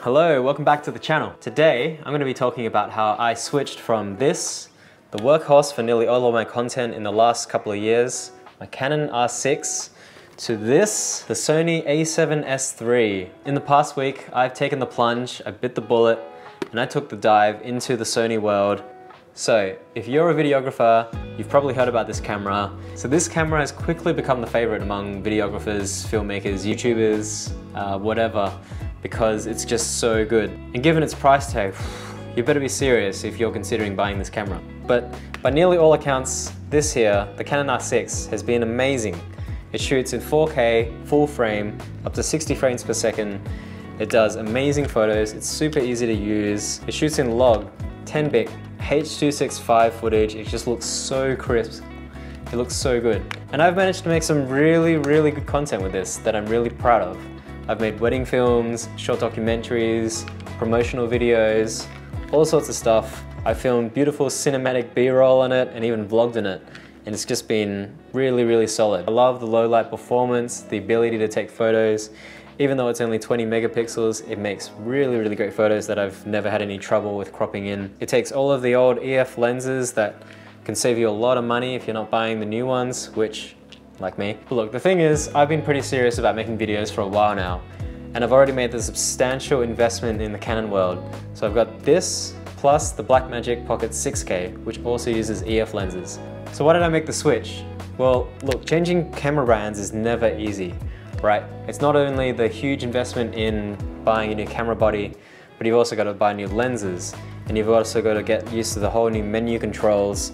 Hello, welcome back to the channel. Today, I'm going to be talking about how I switched from this, the workhorse for nearly all of my content in the last couple of years, my Canon R6, to this, the Sony a7S III. In the past week, I've taken the plunge, I bit the bullet, and I took the dive into the Sony world. So, if you're a videographer, you've probably heard about this camera. So this camera has quickly become the favorite among videographers, filmmakers, YouTubers, whatever, because it's just so good. And given its price tag, you better be serious if you're considering buying this camera. But by nearly all accounts, this here, the Canon R6, has been amazing. It shoots in 4K, full frame, up to 60 frames per second. It does amazing photos, it's super easy to use. It shoots in log, 10-bit, H.265 footage. It just looks so crisp. It looks so good. And I've managed to make some really good content with this that I'm really proud of. I've made wedding films, short documentaries, promotional videos, all sorts of stuff. I filmed beautiful cinematic B-roll on it and even vlogged in it. And it's just been really solid. I love the low light performance, the ability to take photos. Even though it's only 20 megapixels, it makes really great photos that I've never had any trouble with cropping in. It takes all of the old EF lenses that can save you a lot of money if you're not buying the new ones, which, like me. But look, the thing is, I've been pretty serious about making videos for a while now, and I've already made the substantial investment in the Canon world. So I've got this, plus the Blackmagic Pocket 6K, which also uses EF lenses. So why did I make the switch? Well, look, changing camera brands is never easy. Right? It's not only the huge investment in buying a new camera body, but you've also got to buy new lenses, and you've also got to get used to the whole new menu controls,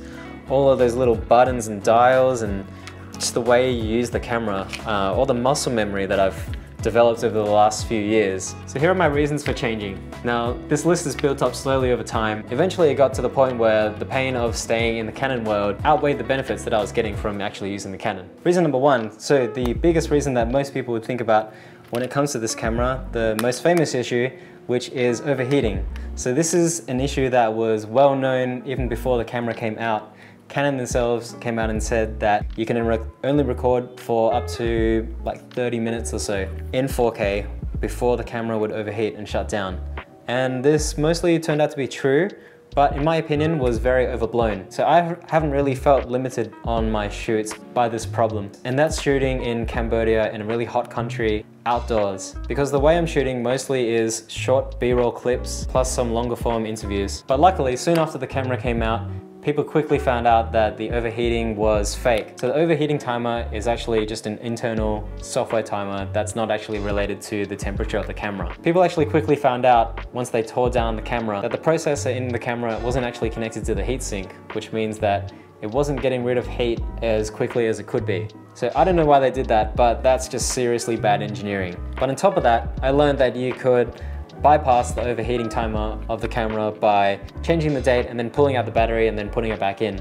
all of those little buttons and dials, and just the way you use the camera, all the muscle memory that I've developed over the last few years. So here are my reasons for changing. Now, this list is built up slowly over time. Eventually it got to the point where the pain of staying in the Canon world outweighed the benefits that I was getting from actually using the Canon. Reason number one, so the biggest reason that most people would think about when it comes to this camera, the most famous issue, which is overheating. So this is an issue that was well known even before the camera came out. Canon themselves came out and said that you can only record for up to like 30 minutes or so in 4K before the camera would overheat and shut down. And this mostly turned out to be true, but in my opinion was very overblown. So I haven't really felt limited on my shoots by this problem. And that's shooting in Cambodia in a really hot country outdoors. Because the way I'm shooting mostly is short B-roll clips plus some longer form interviews. But luckily, soon after the camera came out, people quickly found out that the overheating was fake. So the overheating timer is actually just an internal software timer that's not actually related to the temperature of the camera. People actually quickly found out, once they tore down the camera, that the processor in the camera wasn't actually connected to the heatsink, which means that it wasn't getting rid of heat as quickly as it could be. So I don't know why they did that, but that's just seriously bad engineering. But on top of that, I learned that you could bypass the overheating timer of the camera by changing the date and then pulling out the battery and then putting it back in.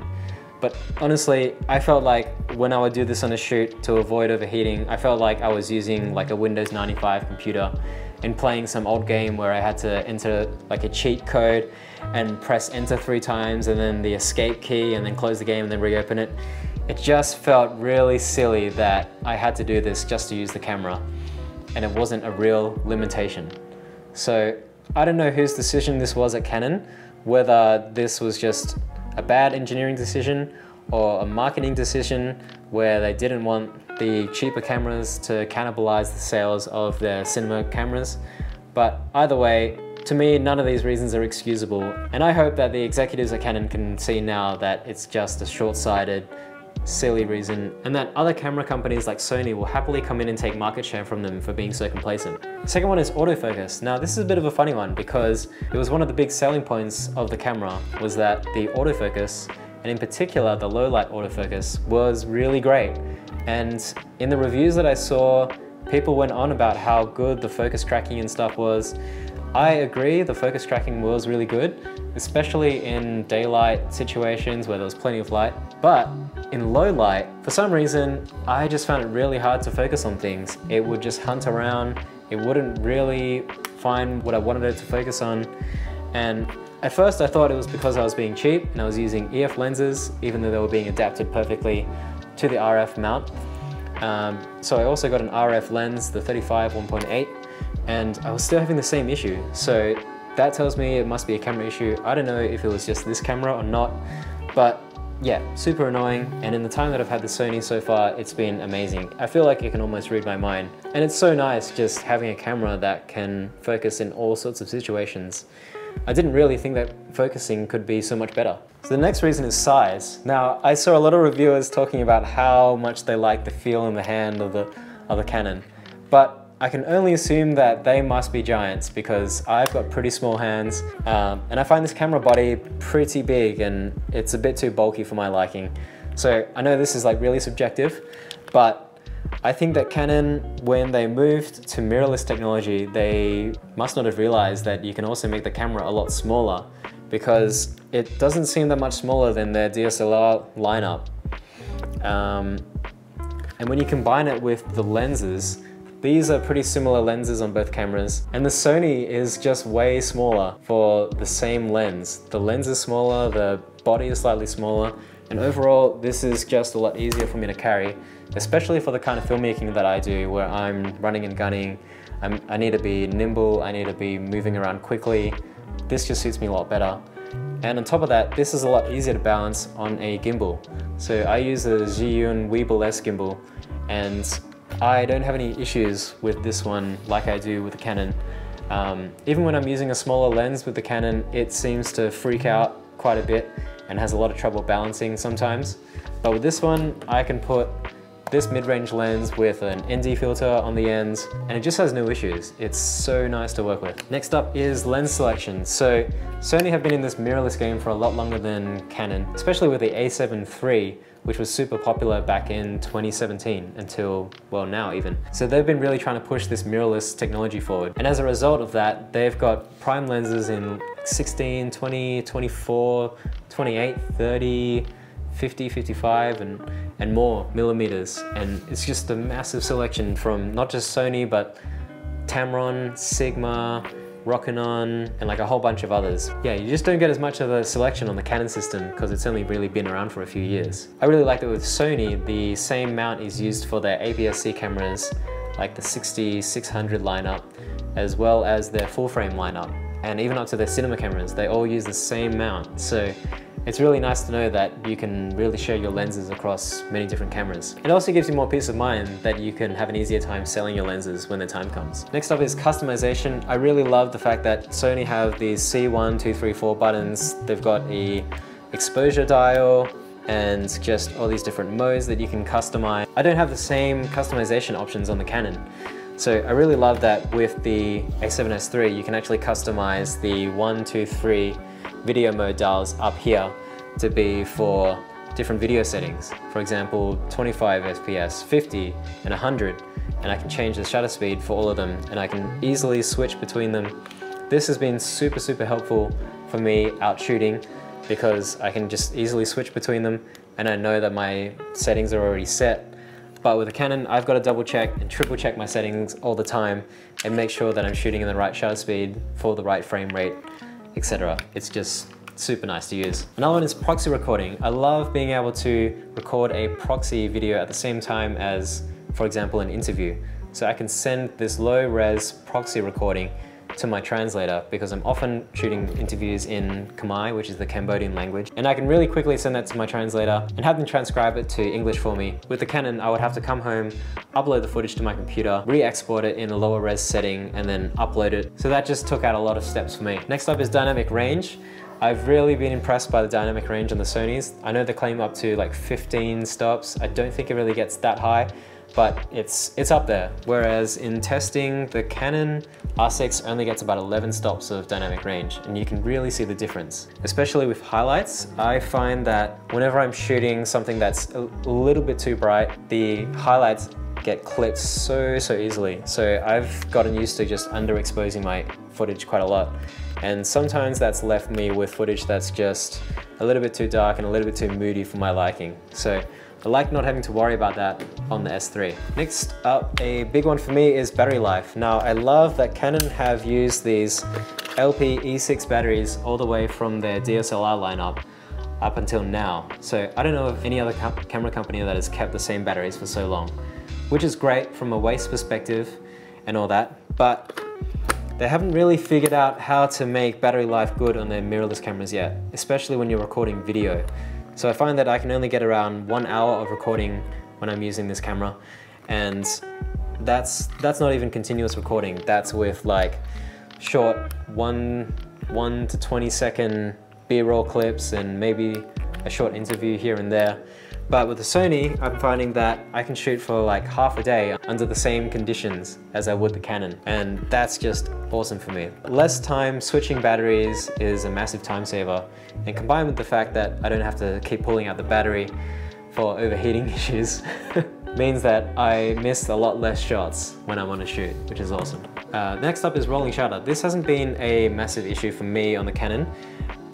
But honestly, I felt like when I would do this on a shoot to avoid overheating, I felt like I was using like a Windows 95 computer and playing some old game where I had to enter like a cheat code and press enter 3 times and then the escape key and then close the game and then reopen it. It just felt really silly that I had to do this just to use the camera, and it wasn't a real limitation. So I don't know whose decision this was at Canon, whether this was just a bad engineering decision or a marketing decision where they didn't want the cheaper cameras to cannibalize the sales of their cinema cameras. But either way, to me, none of these reasons are excusable. And I hope that the executives at Canon can see now that it's just a short-sighted, silly reason, and that other camera companies like Sony will happily come in and take market share from them for being so complacent. The second one is autofocus. Now this is a bit of a funny one because it was one of the big selling points of the camera was that the autofocus, and in particular the low light autofocus, was really great. And in the reviews that I saw, people went on about how good the focus tracking and stuff was. I agree, the focus tracking was really good, especially in daylight situations where there was plenty of light. But in low light, for some reason, I just found it really hard to focus on things. It would just hunt around, it wouldn't really find what I wanted it to focus on. And at first I thought it was because I was being cheap and I was using EF lenses, even though they were being adapted perfectly to the RF mount. So I also got an RF lens, the 35 1.8, and I was still having the same issue. So that tells me it must be a camera issue. I don't know if it was just this camera or not, but yeah, super annoying. And in the time that I've had the Sony so far, it's been amazing. I feel like it can almost read my mind. And it's so nice just having a camera that can focus in all sorts of situations. I didn't really think that focusing could be so much better. So the next reason is size. Now, I saw a lot of reviewers talking about how much they like the feel in the hand of the Canon, but I can only assume that they must be giants because I've got pretty small hands, and I find this camera body pretty big and it's a bit too bulky for my liking. So I know this is like really subjective, but I think that Canon, when they moved to mirrorless technology, they must not have realized that you can also make the camera a lot smaller, because it doesn't seem that much smaller than their DSLR lineup. And when you combine it with the lenses, these are pretty similar lenses on both cameras, and the Sony is just way smaller for the same lens. The lens is smaller, the body is slightly smaller, and overall this is just a lot easier for me to carry, especially for the kind of filmmaking that I do where I'm running and gunning. I need to be nimble, I need to be moving around quickly. This just suits me a lot better. And on top of that, this is a lot easier to balance on a gimbal. So I use a Zhiyun Weeble S gimbal, and I don't have any issues with this one like I do with the Canon. Even when I'm using a smaller lens with the Canon, it seems to freak out quite a bit and has a lot of trouble balancing sometimes. But with this one, I can put this mid-range lens with an ND filter on the ends, and it just has no issues. It's so nice to work with. Next up is lens selection. So Sony have been in this mirrorless game for a lot longer than Canon, especially with the A7 III, which was super popular back in 2017 until, well, now even. So they've been really trying to push this mirrorless technology forward. And as a result of that, they've got prime lenses in 16, 20, 24, 28, 30, 50, 55, and more millimeters. And it's just a massive selection from not just Sony, but Tamron, Sigma, Rokinon, and like a whole bunch of others. Yeah, you just don't get as much of a selection on the Canon system because it's only really been around for a few years. I really like that with Sony, the same mount is used for their APS-C cameras, like the 60-600 lineup, as well as their full frame lineup. And even up to their cinema cameras, they all use the same mount. So it's really nice to know that you can really share your lenses across many different cameras. It also gives you more peace of mind that you can have an easier time selling your lenses when the time comes. Next up is customization. I really love the fact that Sony have these C1, 2, 3, 4 buttons. They've got the exposure dial and just all these different modes that you can customize. I don't have the same customization options on the Canon. So I really love that with the A7S III, you can actually customize the 1, 2, 3 video mode dials up here to be for different video settings. For example, 25 FPS, 50, and 100. And I can change the shutter speed for all of them, and I can easily switch between them. This has been super, super helpful for me out shooting because I can just easily switch between them, and I know that my settings are already set. But with a Canon, I've got to double check and triple check my settings all the time and make sure that I'm shooting in the right shutter speed for the right frame rate, etc. It's just super nice to use. Another one is proxy recording. I love being able to record a proxy video at the same time as, for example, an interview. So I can send this low-res proxy recording to my translator because I'm often shooting interviews in Khmer, which is the Cambodian language, and I can really quickly send that to my translator and have them transcribe it to English for me. With the Canon, I would have to come home, upload the footage to my computer, re-export it in a lower res setting, and then upload it. So that just took out a lot of steps for me. Next up is dynamic range. I've really been impressed by the dynamic range on the Sonys. I know they claim up to like 15 stops. I don't think it really gets that high, but it's up there. Whereas in testing, the Canon R6 only gets about 11 stops of dynamic range, and you can really see the difference. Especially with highlights, I find that whenever I'm shooting something that's a little bit too bright, the highlights get clipped so easily. So I've gotten used to just underexposing my footage quite a lot. And sometimes that's left me with footage that's just a little bit too dark and a little bit too moody for my liking. So I like not having to worry about that on the S3. Next up, a big one for me is battery life. Now, I love that Canon have used these LP E6 batteries all the way from their DSLR lineup up until now. So I don't know of any other camera company that has kept the same batteries for so long, which is great from a waste perspective and all that. But they haven't really figured out how to make battery life good on their mirrorless cameras yet, especially when you're recording video. So I find that I can only get around 1 hour of recording when I'm using this camera, and that's not even continuous recording. That's with like short 1 to 20 second B-roll clips and maybe a short interview here and there. But with the Sony, I'm finding that I can shoot for like half a day under the same conditions as I would the Canon, and that's just awesome for me. Less time switching batteries is a massive time saver, and combined with the fact that I don't have to keep pulling out the battery for overheating issues means that I miss a lot less shots when I'm on a shoot, which is awesome. Next up is rolling shutter. This hasn't been a massive issue for me on the Canon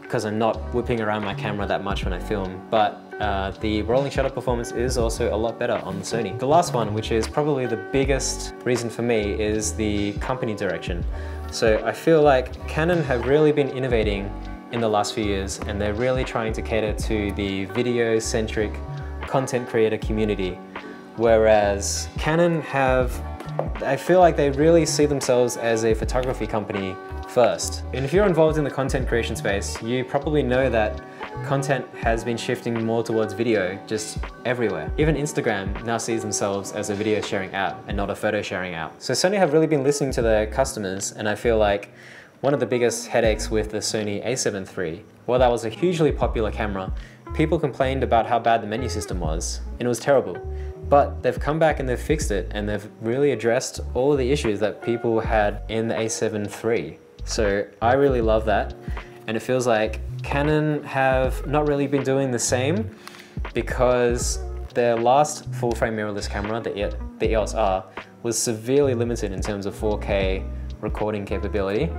because I'm not whipping around my camera that much when I film, but the rolling shutter performance is also a lot better on the Sony. The last one, which is probably the biggest reason for me, is the company direction. So I feel like Canon have really been innovating in the last few years, and they're really trying to cater to the video-centric content creator community. Whereas Canon I feel like they really see themselves as a photography company first. And if you're involved in the content creation space, you probably know that content has been shifting more towards video just everywhere. Even Instagram now sees themselves as a video sharing app and not a photo sharing app. So Sony have really been listening to their customers, and I feel like one of the biggest headaches with the Sony a7 III, while that was a hugely popular camera, people complained about how bad the menu system was, and it was terrible. But they've come back and they've fixed it, and they've really addressed all of the issues that people had in the a7 III. So I really love that, and it feels like Canon have not really been doing the same, because their last full-frame mirrorless camera, the EOS R, was severely limited in terms of 4K recording capability,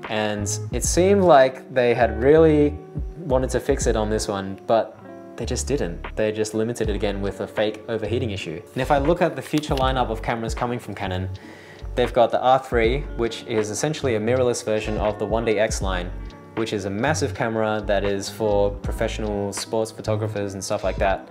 and it seemed like they had really wanted to fix it on this one, but they just didn't. They just limited it again with a fake overheating issue. And if I look at the future lineup of cameras coming from Canon, they've got the R3, which is essentially a mirrorless version of the 1DX line, which is a massive camera that is for professional sports photographers and stuff like that.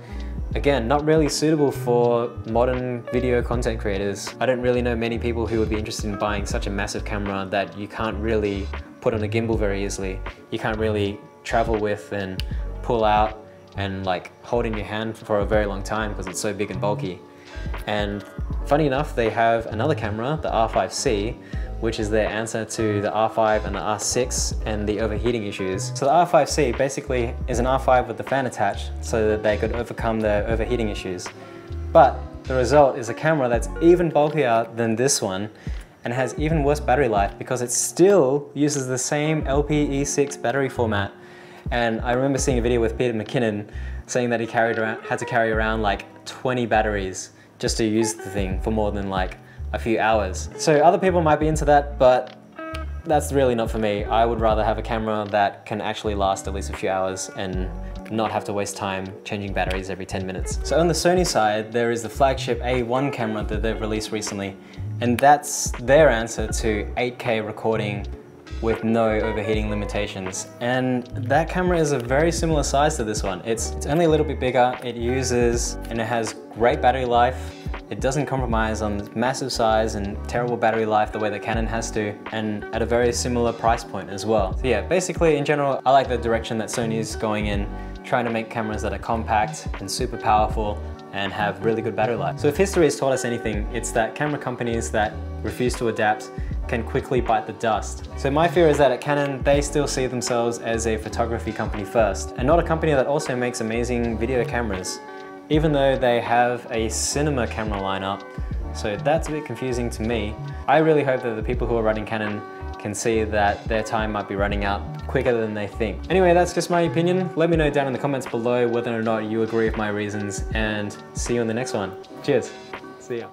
Again, not really suitable for modern video content creators. I don't really know many people who would be interested in buying such a massive camera that you can't really put on a gimbal very easily. You can't really travel with and pull out and like hold in your hand for a very long time because it's so big and bulky. And funny enough, they have another camera, the R5C, which is their answer to the R5 and the R6 and the overheating issues. So the R5C basically is an R5 with the fan attached so that they could overcome the overheating issues. But the result is a camera that's even bulkier than this one and has even worse battery life because it still uses the same LPE6 battery format. And I remember seeing a video with Peter McKinnon saying that he had to carry around like 20 batteries just to use the thing for more than like a few hours. So other people might be into that, but that's really not for me. I would rather have a camera that can actually last at least a few hours and not have to waste time changing batteries every 10 minutes. So on the Sony side, there is the flagship A1 camera that they've released recently, and that's their answer to 8K recording with no overheating limitations. And that camera is a very similar size to this one. It's only a little bit bigger, it has great battery life, it doesn't compromise on massive size and terrible battery life the way that Canon has to, and at a very similar price point as well. So yeah, basically in general, I like the direction that Sony's going in, trying to make cameras that are compact and super powerful and have really good battery life. So if history has taught us anything, it's that camera companies that refuse to adapt can quickly bite the dust. So my fear is that at Canon, they still see themselves as a photography company first, and not a company that also makes amazing video cameras, even though they have a cinema camera lineup. So that's a bit confusing to me. I really hope that the people who are running Canon can see that their time might be running out quicker than they think. Anyway, that's just my opinion. Let me know down in the comments below whether or not you agree with my reasons, and see you in the next one. Cheers. See ya.